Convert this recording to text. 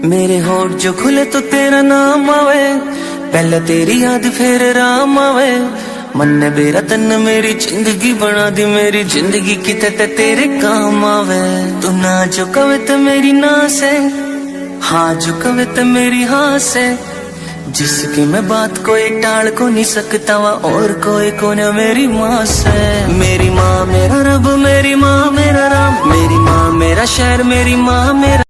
मेरे होठ जो खुले तो तेरा नाम आवे, पहले तेरी याद फिर राम आवे। मन ने मेरा तन मेरी जिंदगी बना दी, मेरी जिंदगी कितने तेरे काम आवे। तू ना जो कवे तो मेरी ना से, हाँ जो कवे तो मेरी हाँ से। जिसकी मैं बात कोई टाल को नहीं सकता वा, और कोई को न मेरी माँ से। मेरी माँ मेरा रब, मेरी माँ मेरा राम, मेरी माँ मेरा शहर, मेरी माँ मेरा